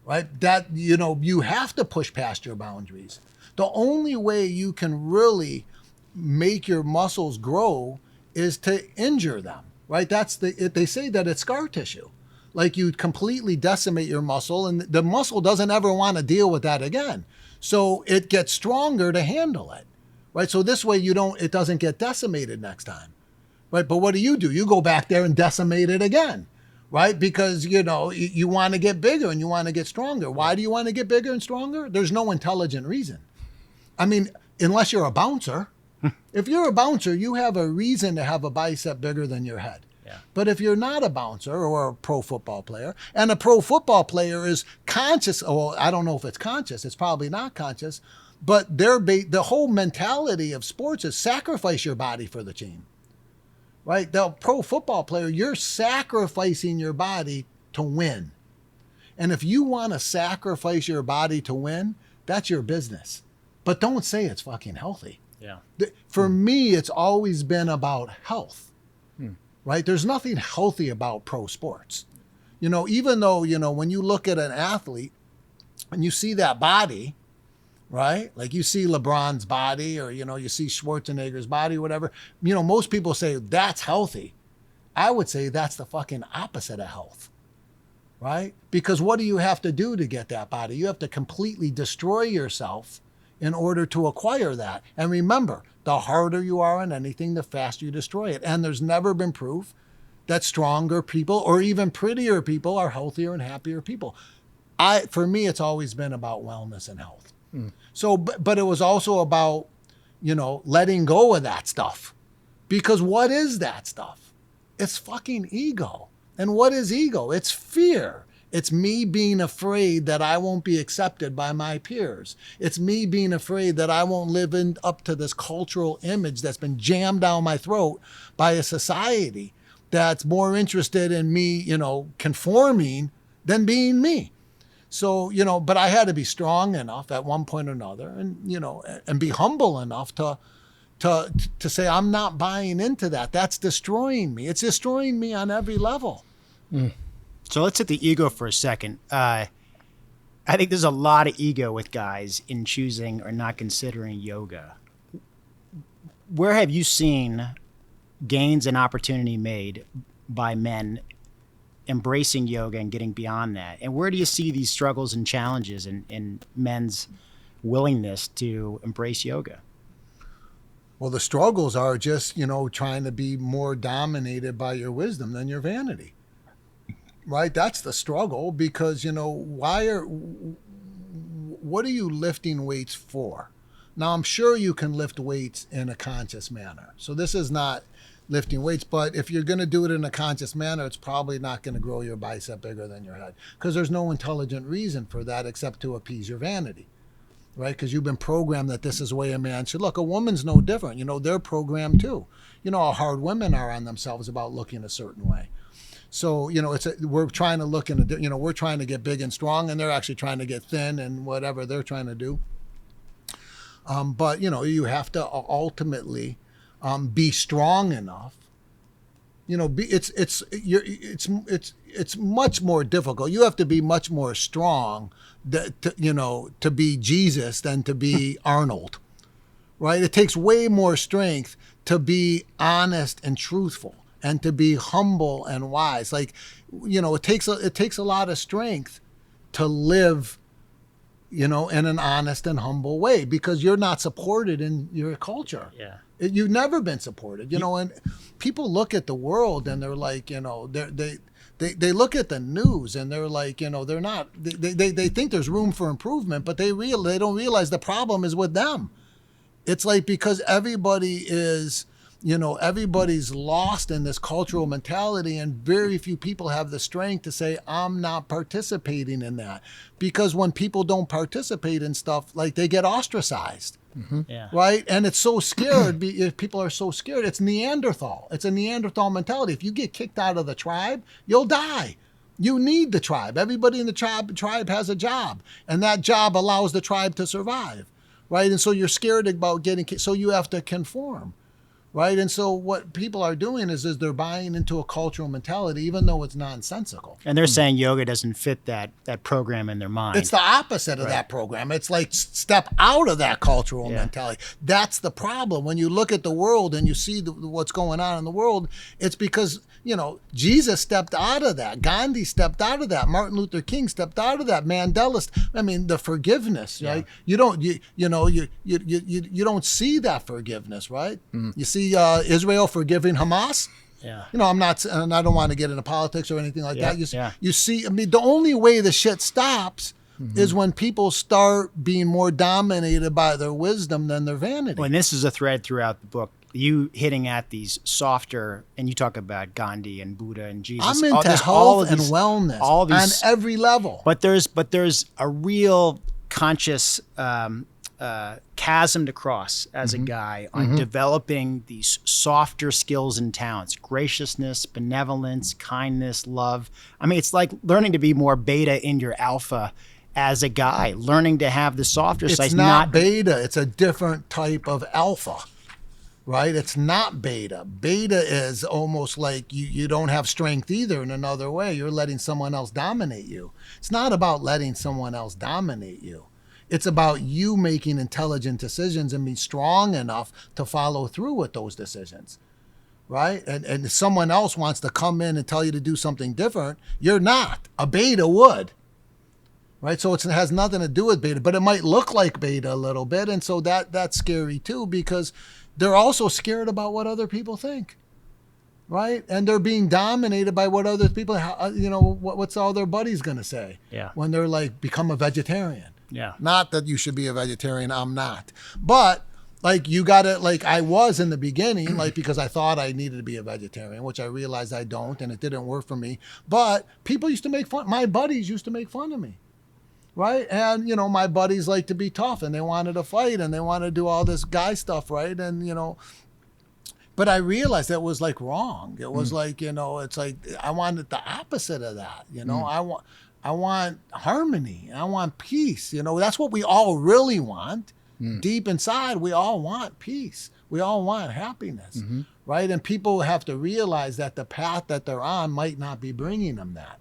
right? That, you have to push past your boundaries. The only way you can really make your muscles grow is to injure them, right? They say that it's scar tissue. Like you completely decimate your muscle, and the muscle doesn't ever want to deal with that again. So it gets stronger to handle it, right? So this way it doesn't get decimated next time, right? But what do? You go back there and decimate it again, right? Because, you want to get bigger and you want to get stronger. Why do you want to get bigger and stronger? There's no intelligent reason. I mean, unless you're a bouncer. If you're a bouncer, you have a reason to have a bicep bigger than your head. Yeah. But if you're not a bouncer or a pro football player, and a pro football player is conscious, well, I don't know if it's conscious, it's probably not conscious, but the whole mentality of sports is sacrifice your body for the team, right? The pro football player, you're sacrificing your body to win. And if you want to sacrifice your body to win, that's your business. But don't say it's fucking healthy. Yeah. For me, it's always been about health. Right? There's nothing healthy about pro sports. Even though, when you look at an athlete and you see that body, right? Like you see LeBron's body, or, you see Schwarzenegger's body or whatever, most people say that's healthy. I would say that's the fucking opposite of health, right? Because what do you have to do to get that body? You have to completely destroy yourself in order to acquire that. And remember, the harder you are on anything, the faster you destroy it. And there's never been proof that stronger people or even prettier people are healthier and happier people. For me, it's always been about wellness and health. So, but it was also about, letting go of that stuff. Because what is that stuff? It's fucking ego. And what is ego? It's fear. It's me being afraid that I won't be accepted by my peers. It's me being afraid that I won't live up to this cultural image that's been jammed down my throat by a society that's more interested in me, conforming than being me. So, but I had to be strong enough at one point or another, and, and be humble enough to say, I'm not buying into that. That's destroying me. It's destroying me on every level. So let's hit the ego for a second. I think there's a lot of ego with guys in choosing or not considering yoga. Where have you seen gains and opportunity made by men embracing yoga and getting beyond that? And where do you see these struggles and challenges in men's willingness to embrace yoga? Well, the struggles are just, trying to be more dominated by your wisdom than your vanity. Right? That's the struggle, because, what are you lifting weights for? Now, I'm sure you can lift weights in a conscious manner. So this is not lifting weights, but if you're going to do it in a conscious manner, it's probably not going to grow your bicep bigger than your head, because there's no intelligent reason for that except to appease your vanity, right? Because you've been programmed that this is the way a man should look. A woman's no different. They're programmed too. How hard women are on themselves about looking a certain way. So, we're trying to look we're trying to get big and strong, and they're actually trying to get thin and whatever they're trying to do. But, you have to ultimately be strong enough it's much more difficult. You have to be much more strong to be Jesus than to be Arnold, right? It takes way more strength to be honest and truthful and to be humble and wise. Like, it takes a lot of strength to live, in an honest and humble way, because you're not supported in your culture. Yeah. You've never been supported, and people look at the world and they're like, they look at the news and they're like, they're not, they think there's room for improvement, but they don't realize the problem is with them. It's like, because everybody is, everybody's lost in this cultural mentality, and very few people have the strength to say, I'm not participating in that. Because when people don't participate in stuff, like, they get ostracized. Mm-hmm. Yeah. Right? And it's so scared. If people are so scared, it's Neanderthal. It's a Neanderthal mentality. If you get kicked out of the tribe, you'll die. You need the tribe. Everybody in the tribe has a job, and that job allows the tribe to survive. Right? And so you're scared about getting kicked, so you have to conform. Right? And so what people are doing is they're buying into a cultural mentality, even though it's nonsensical. And they're saying yoga doesn't fit that program in their mind. It's the opposite of that program. It's like, step out of that cultural mentality. That's the problem. When you look at the world and you see what's going on in the world, it's because, Jesus stepped out of that. Gandhi stepped out of that. Martin Luther King stepped out of that. Mandela, the forgiveness, right? You don't, you don't see that forgiveness, right? Mm. You see Israel forgiving Hamas. Yeah. I'm not, and I don't want to get into politics or anything like that. You see, the only way the shit stops is when people start being more dominated by their wisdom than their vanity. Well, and this is a thread throughout the book. You hitting at these softer, and you talk about Gandhi and Buddha and Jesus. I'm into health and wellness on every level. But there's a real conscious chasm to cross as a guy on developing these softer skills and talents: graciousness, benevolence, kindness, love. It's like learning to be more beta in your alpha as a guy, learning to have the softer side. It's not beta. It's a different type of alpha, right? It's not beta. Beta is almost like you don't have strength either in another way. You're letting someone else dominate you. It's not about letting someone else dominate you. It's about you making intelligent decisions and being strong enough to follow through with those decisions, right? And if someone else wants to come in and tell you to do something different, you're not. A beta would, right? So it has nothing to do with beta, but it might look like beta a little bit. And so that's scary too, because they're also scared about what other people think, right? And they're being dominated by what other people, what's all their buddies going to say when they're like, become a vegetarian. Yeah. Not that you should be a vegetarian. I'm not. But like, you got to, like, I was in the beginning, like, because I thought I needed to be a vegetarian, which I realized I don't, and it didn't work for me. But people used to make fun. My buddies used to make fun of me. Right. And, my buddies like to be tough, and they wanted to fight, and they wanted to do all this guy stuff. Right. And, but I realized that was like wrong. It was like, it's like, I wanted the opposite of that. I want harmony. I want peace. That's what we all really want. Deep inside, we all want peace. We all want happiness, right? And people have to realize that the path that they're on might not be bringing them that.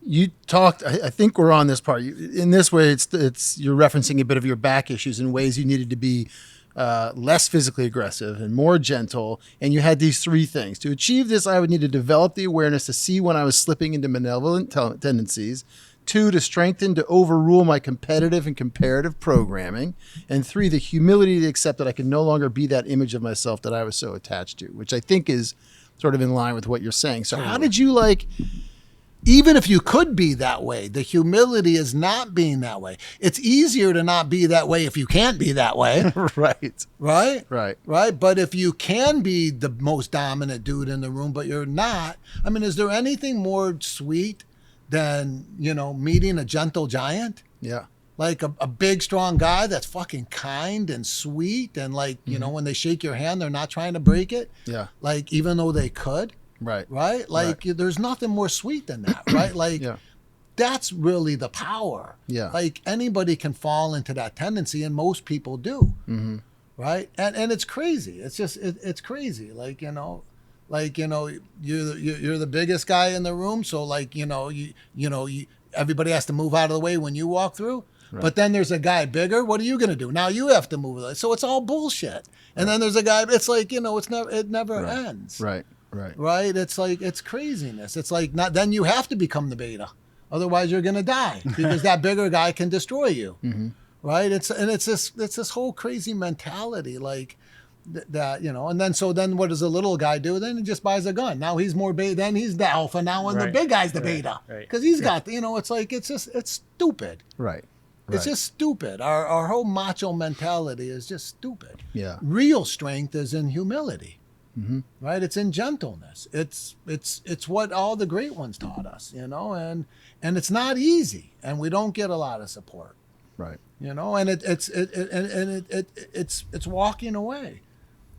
You talked, I think we're on this part. In this way, it's you're referencing a bit of your back issues and ways you needed to be less physically aggressive and more gentle. And you had these three things. To achieve this, I would need to develop the awareness to see when I was slipping into malevolent tendencies. 2, to strengthen, to overrule my competitive and comparative programming. And 3, the humility to accept that I can no longer be that image of myself that I was so attached to, which I think is sort of in line with what you're saying. So how did you even if you could be that way, the humility is not being that way. It's easier to not be that way if you can't be that way. Right. Right? Right. Right. But if you can be the most dominant dude in the room, but you're not, is there anything more sweet than, meeting a gentle giant? Yeah. Like a big, strong guy that's fucking kind and sweet. And when they shake your hand, they're not trying to break it. Yeah. Like, even though they could. Right. Right? Like, there's nothing more sweet than that, right? Like, that's really the power. Yeah. Like, anybody can fall into that tendency, and most people do. Right? And it's crazy. It's just, it's crazy. Like, Like, you're the biggest guy in the room. So like, everybody has to move out of the way when you walk through. Right. But then there's a guy bigger. What are you going to do? Now you have to move. So it's all bullshit. And then there's a guy, it's like, it never ends. Right. Right. It's like, it's craziness. It's like then you have to become the beta. Otherwise you're going to die because that bigger guy can destroy you. Mm-hmm. Right. It's this whole crazy mentality. Like, that, and then what does the little guy do? Then he just buys a gun. Now he's more beta. Then he's the alpha now, and the big guy's the beta because he's got it's like it's stupid. Right. It's just stupid. Our whole macho mentality is just stupid. Yeah. Real strength is in humility. Mm-hmm. Right. It's in gentleness. It's what all the great ones taught us. And it's not easy, and we don't get a lot of support. Right. And it's walking away.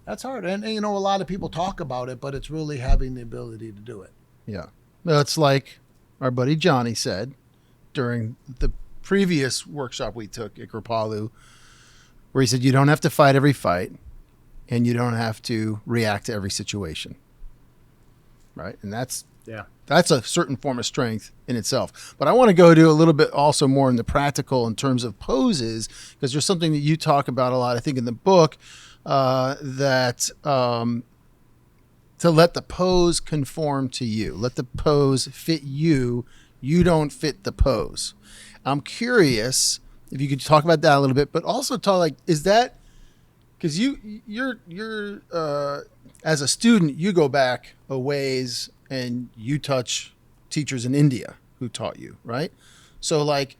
That's hard. And a lot of people talk about it, but it's really having the ability to do it. Yeah. Well, it's like our buddy Johnny said during the previous workshop we took at Kripalu, where he said, you don't have to fight every fight and you don't have to react to every situation. Right. And that's a certain form of strength in itself. But I want to go to a little bit also more in the practical in terms of poses, because there's something that you talk about a lot, I think, in the book, that to let the pose conform to you, let the pose fit you. You don't fit the pose. I'm curious if you could talk about that a little bit, but also talk like, is that because you're as a student, you go back a ways and you touch teachers in India who taught you, right? So like,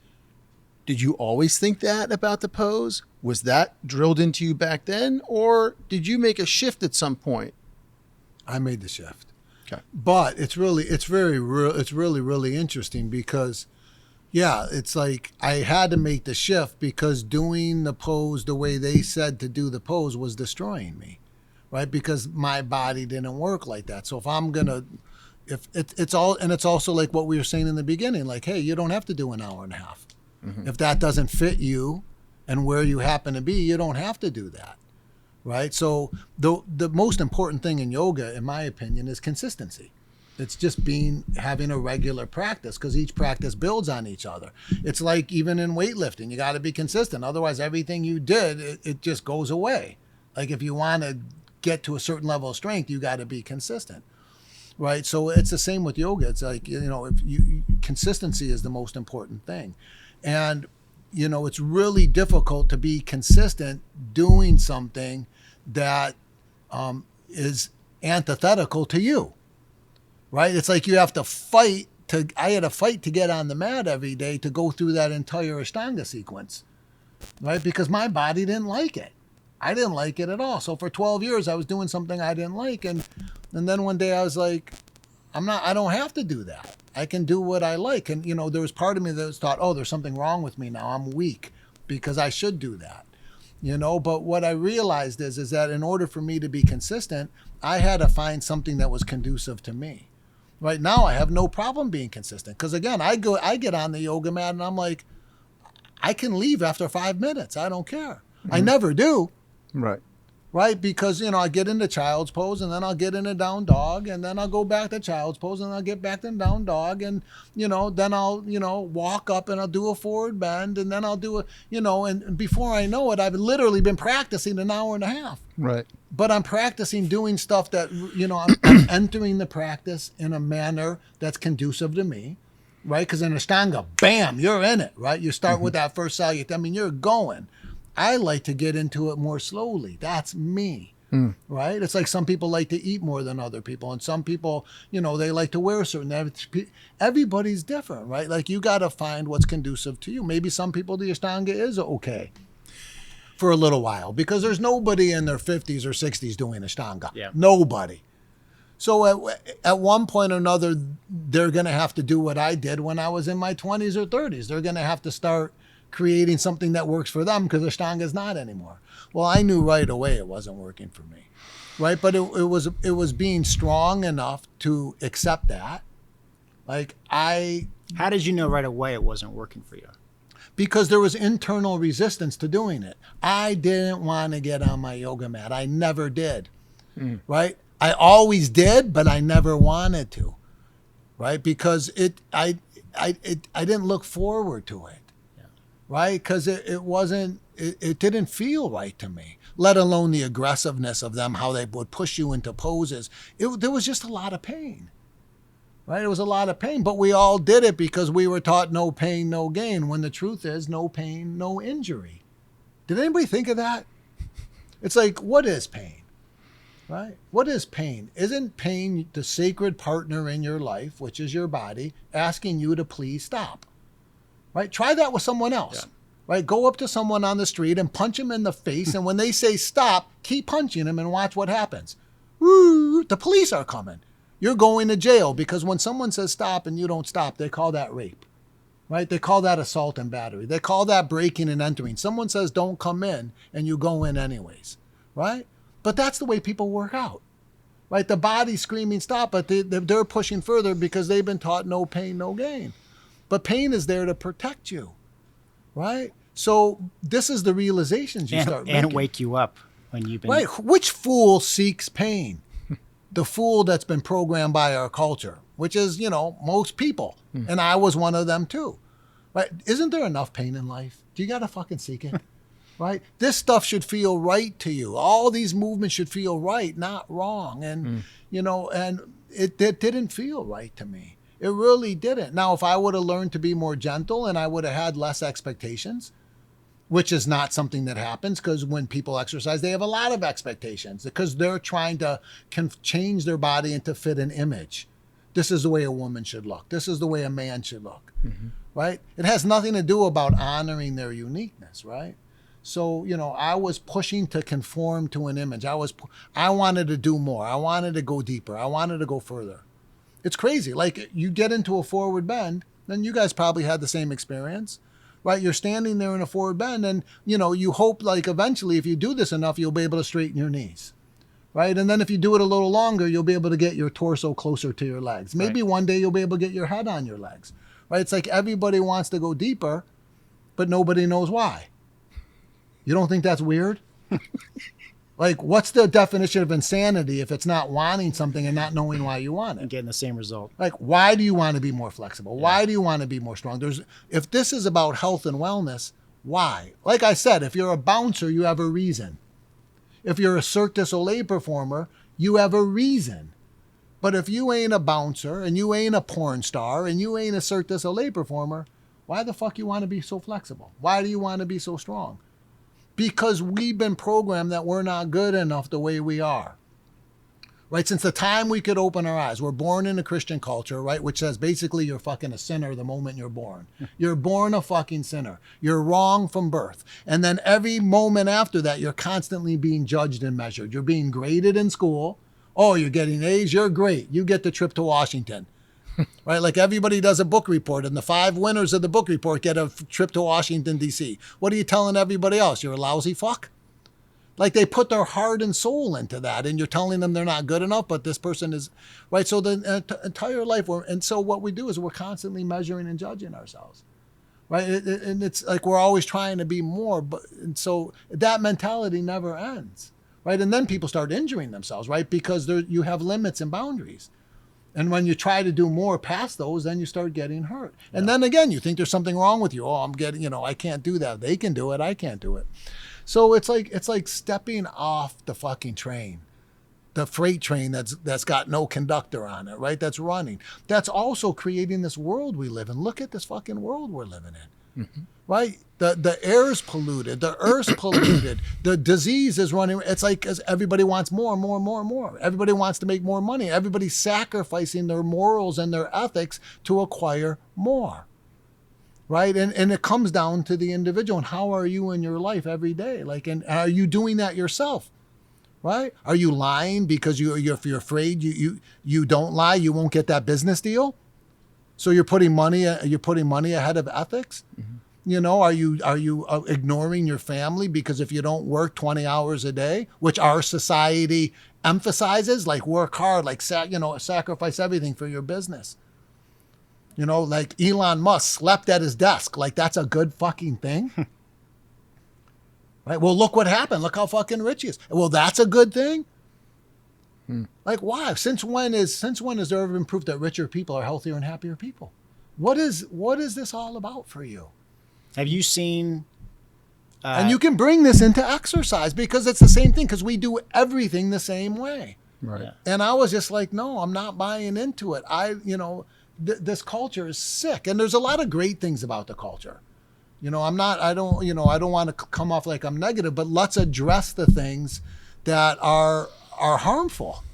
did you always think that about the pose? Was that drilled into you back then, or did you make a shift at some point? I made the shift. Okay. But it's really interesting because, it's like I had to make the shift because doing the pose the way they said to do the pose was destroying me, right? Because my body didn't work like that. So if I'm gonna, it's also like what we were saying in the beginning, like, hey, you don't have to do an hour and a half. Mm-hmm. If that doesn't fit you and where you happen to be, you don't have to do that, right? So the most important thing in yoga, in my opinion, is consistency. It's just having a regular practice, because each practice builds on each other. It's like even in weightlifting, you got to be consistent. Otherwise, everything you did, it just goes away. Like if you want to get to a certain level of strength, you got to be consistent, right? So it's the same with yoga. It's like, consistency is the most important thing. And, it's really difficult to be consistent doing something that is antithetical to you, right? It's like you have to fight I had to fight to get on the mat every day to go through that entire Ashtanga sequence, right? Because my body didn't like it. I didn't like it at all. So for 12 years, I was doing something I didn't like. And then one day I was like, I don't have to do that. I can do what I like. And, there was part of me that was thought, oh, there's something wrong with me now. I'm weak because I should do that, But what I realized is that in order for me to be consistent, I had to find something that was conducive to me. Right now, I have no problem being consistent. Because again, I get on the yoga mat and I'm like, I can leave after 5 minutes. I don't care. Mm-hmm. I never do. Right? Because, I get into child's pose and then I'll get into down dog and then I'll go back to child's pose and I'll get back to down dog and, then I'll, walk up and I'll do a forward bend and then I'll do and before I know it, I've literally been practicing an hour and a half. Right. But I'm practicing doing stuff that, I'm entering the practice in a manner that's conducive to me, right? Because in Ashtanga, bam, you're in it, right? You start with that first salute. You're going. I like to get into it more slowly. That's me, right? It's like some people like to eat more than other people. And some people, they like to wear certain, everybody's different, right? Like you got to find what's conducive to you. Maybe some people, the Ashtanga is okay for a little while because there's nobody in their 50s or 60s doing Ashtanga. Yeah. Nobody. So at one point or another, they're going to have to do what I did when I was in my 20s or 30s. They're going to have to start creating something that works for them because Ashtanga is not anymore. Well, I knew right away it wasn't working for me, right? But it was being strong enough to accept that. How did you know right away it wasn't working for you? Because there was internal resistance to doing it. I didn't want to get on my yoga mat. I never did, right? I always did, but I never wanted to, right? Because I didn't look forward to it, right? Because it didn't feel right to me, let alone the aggressiveness of them, how they would push you into poses. There was just a lot of pain, right? It was a lot of pain, but we all did it because we were taught no pain, no gain, when the truth is no pain, no injury. Did anybody think of that? It's like, what is pain, right? What is pain? Isn't pain the sacred partner in your life, which is your body, asking you to please stop, right? Try that with someone else, right? Go up to someone on the street and punch them in the face, and when they say stop, keep punching them and watch what happens. Woo, the police are coming. You're going to jail, because when someone says stop and you don't stop, they call that rape. Right? They call that assault and battery. They call that breaking and entering. Someone says don't come in and you go in anyways, right? But that's the way people work out, right? The body's screaming stop, but they're pushing further because they've been taught no pain, no gain. But pain is there to protect you, right? So this is the realizations you start making. And wake you up when you've been... Right. Which fool seeks pain? The fool that's been programmed by our culture, which is, most people. And I was one of them too. Right? Isn't there enough pain in life? Do you got to fucking seek it? Right? This stuff should feel right to you. All these movements should feel right, not wrong. And, and it didn't feel right to me. It really didn't. Now, if I would have learned to be more gentle and I would have had less expectations, which is not something that happens, because when people exercise, they have a lot of expectations because they're trying to change their body and to fit an image. This is the way a woman should look. This is the way a man should look, right? It has nothing to do about honoring their uniqueness, right? So, I was pushing to conform to an image. I wanted to do more. I wanted to go deeper. I wanted to go further. It's crazy. Like, you get into a forward bend, then you guys probably had the same experience. Right, you're standing there in a forward bend, and you hope like eventually, if you do this enough, you'll be able to straighten your knees, right? And then if you do it a little longer, you'll be able to get your torso closer to your legs. Maybe one day you'll be able to get your head on your legs, right? It's like everybody wants to go deeper, but nobody knows why. You don't think that's weird? Like, what's the definition of insanity if it's not wanting something and not knowing why you want it? And getting the same result. Like, why do you want to be more flexible? Yeah. Why do you want to be more strong? If this is about health and wellness, why? Like I said, if you're a bouncer, you have a reason. If you're a Cirque du Soleil performer, you have a reason. But if you ain't a bouncer and you ain't a porn star and you ain't a Cirque du Soleil performer, why the fuck you want to be so flexible? Why do you want to be so strong? Because we've been programmed that we're not good enough the way we are. Right? Since the time we could open our eyes, we're born in a Christian culture, right? Which says basically you're fucking a sinner the moment you're born. You're born a fucking sinner. You're wrong from birth. And then every moment after that, you're constantly being judged and measured. You're being graded in school. Oh, you're getting A's. You're great. You get the trip to Washington. Right? Like everybody does a book report, and the 5 winners of the book report get a trip to Washington, D.C. What are you telling everybody else? You're a lousy fuck? Like they put their heart and soul into that, and you're telling them they're not good enough, but this person is, right? So the entire life, and so what we do is we're constantly measuring and judging ourselves, right? And it's like we're always trying to be more, and so that mentality never ends, right? And then people start injuring themselves, right? Because you have limits and boundaries. And when you try to do more past those, then you start getting hurt. And then again, you think there's something wrong with you. Oh, I'm getting, I can't do that. They can do it. I can't do it. So it's like stepping off the fucking train, the freight train that's got no conductor on it, right? That's running. That's also creating this world we live in. Look at this fucking world we're living in, right? The air's polluted, the earth's polluted, the disease is running. It's like everybody wants more and more and more and more. Everybody wants to make more money. Everybody's sacrificing their morals and their ethics to acquire more, right? And it comes down to the individual. And how are you in your life every day? Like, and are you doing that yourself, right? Are you lying because you're afraid you don't lie, you won't get that business deal? So you're putting money ahead of ethics? Are you ignoring your family because if you don't work 20 hours a day, which our society emphasizes, like work hard, like sacrifice everything for your business. Like Elon Musk slept at his desk, like that's a good fucking thing. Right? Well, look what happened. Look how fucking rich he is. Well, that's a good thing. Like, why? Since when has there ever been proof that richer people are healthier and happier people? What is this all about for you? Have you seen? And you can bring this into exercise because it's the same thing, because we do everything the same way. Right. Yeah. And I was just like, no, I'm not buying into it. This culture is sick. And there's a lot of great things about the culture. I don't want to come off like I'm negative, but let's address the things that are harmful.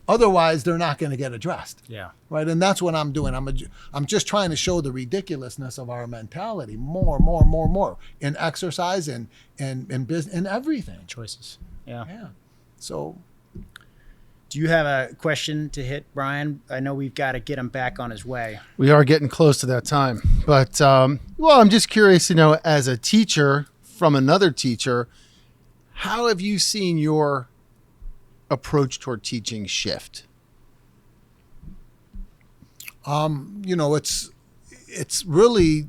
Otherwise, they're not going to get addressed. Yeah. Right. And that's what I'm doing. I'm just trying to show the ridiculousness of our mentality more in exercise and business and everything. Choices. Yeah. Yeah. So. Do you have a question to hit, Bryan? I know we've got to get him back on his way. We are getting close to that time. But, I'm just curious, as a teacher from another teacher, how have you seen your approach toward teaching shift? It's really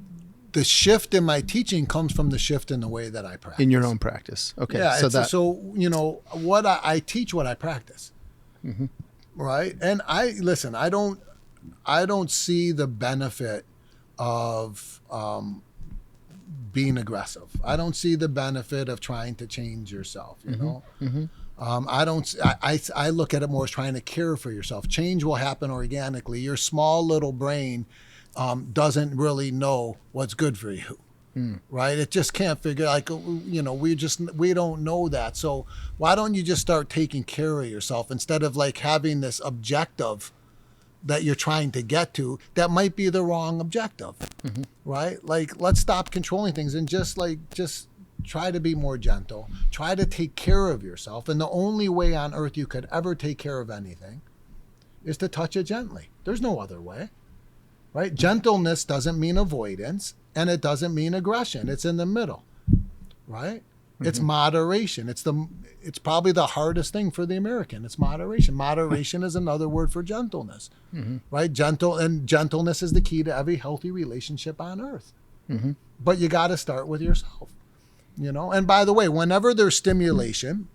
the shift in my teaching comes from the shift in the way that I practice. In your own practice. Okay. Yeah. So what I teach, what I practice. Mm-hmm. Right. And I don't see the benefit of being aggressive. I don't see the benefit of trying to change yourself, you know? Mm-hmm. I look at it more as trying to care for yourself. Change will happen organically. Your small little brain doesn't really know what's good for you. Right? It just can't figure, we don't know that. So why don't you just start taking care of yourself instead of like having this objective that you're trying to get to that might be the wrong objective, right? Like, let's stop controlling things and just try to be more gentle. Try to take care of yourself. And the only way on earth you could ever take care of anything is to touch it gently. There's no other way, right? Gentleness doesn't mean avoidance. And it doesn't mean aggression. It's in the middle, right? It's moderation. It's probably the hardest thing for the American. It's moderation. Moderation is another word for gentleness, right? Gentleness is the key to every healthy relationship on earth. But you got to start with yourself, And by the way, whenever there's stimulation,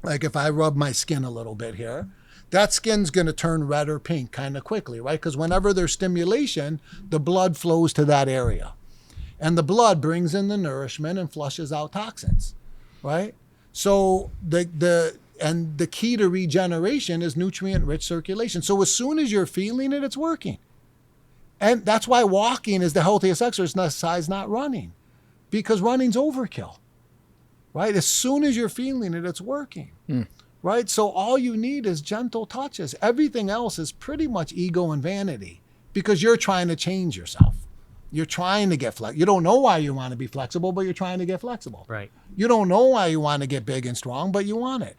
like if I rub my skin a little bit here, that skin's going to turn red or pink kind of quickly, right? Because whenever there's stimulation, the blood flows to that area. And the blood brings in the nourishment and flushes out toxins, right? So the key to regeneration is nutrient-rich circulation. So as soon as you're feeling it, it's working. And that's why walking is the healthiest exercise, not running, because running's overkill, right? As soon as you're feeling it, it's working, right? So all you need is gentle touches. Everything else is pretty much ego and vanity because you're trying to change yourself. You're trying to get flexible. You don't know why you want to be flexible, but you're trying to get flexible. Right. You don't know why you want to get big and strong, but you want it.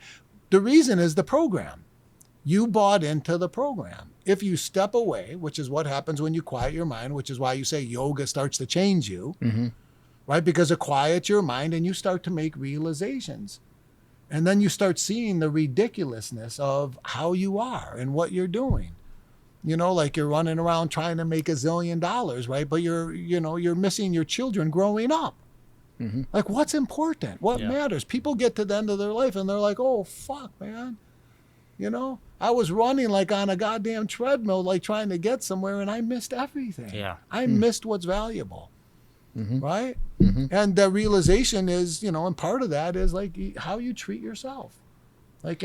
The reason is the program. You bought into the program. If you step away, which is what happens when you quiet your mind, which is why you say yoga starts to change you, right? Because it quiets your mind and you start to make realizations. And then you start seeing the ridiculousness of how you are and what you're doing. Like you're running around trying to make $1 zillion, right? But you're missing your children growing up. Like, what's important? What matters? People get to the end of their life and they're like, oh, fuck, man. I was running like on a goddamn treadmill, like trying to get somewhere, and I missed everything. Yeah. I missed what's valuable, right? And the realization is, and part of that is like how you treat yourself. Like,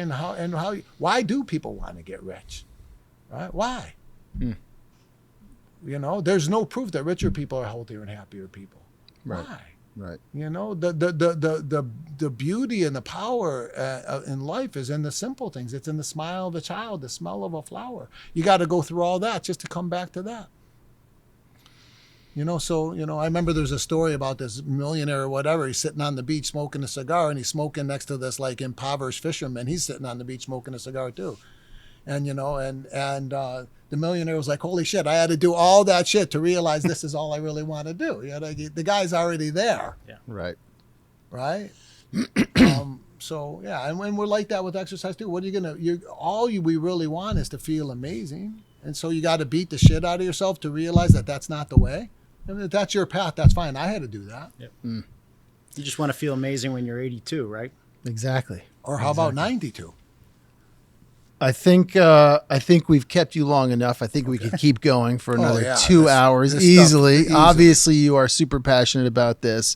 why do people want to get rich? Right? Why? There's no proof that richer people are healthier and happier people. Right. Why? Right. The beauty and the power in life is in the simple things. It's in the smile of a child, the smell of a flower. You got to go through all that just to come back to that. I remember there's a story about this millionaire or whatever. He's sitting on the beach smoking a cigar, and he's smoking next to this like impoverished fisherman. He's sitting on the beach smoking a cigar too. And, the millionaire was like, holy shit, I had to do all that shit to realize this is all I really want to do. The guy's already there. Yeah. Right. Right. So, yeah. And when we're like that with exercise too, what are you going to, we really want is to feel amazing. And so you got to beat the shit out of yourself to realize that that's not the way. And if that's your path, that's fine. I had to do that. Yep. You just want to feel amazing when you're 82, right? Exactly. Or how about 92? I think we've kept you long enough. I think we could keep going for another yeah, 2 hours this easily. stuff, Obviously, you are super passionate about this.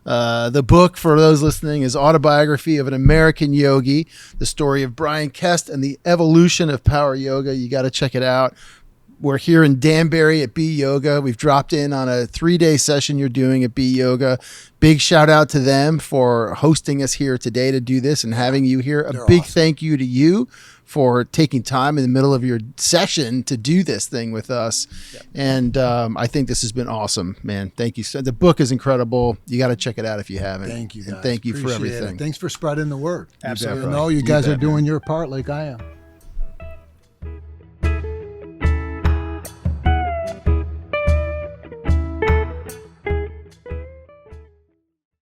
The book, for those listening, is Autobiography of an American Yogi, the story of Bryan Kest and the evolution of power yoga. You got to check it out. We're here in Danbury at B Yoga. We've dropped in on a 3-day session you're doing at B Yoga. Big shout out to them for hosting us here today to do this and having you here. A They're big awesome. thank you to you for taking time in the middle of your session to do this thing with us. And I think this has been awesome, man. Thank you. So the book is incredible. You got to check it out if you haven't. Thank you, guys. And thank you for Appreciate everything. it. Thanks for spreading the word. Absolutely. You know, you You guys bet, are doing your part like I am.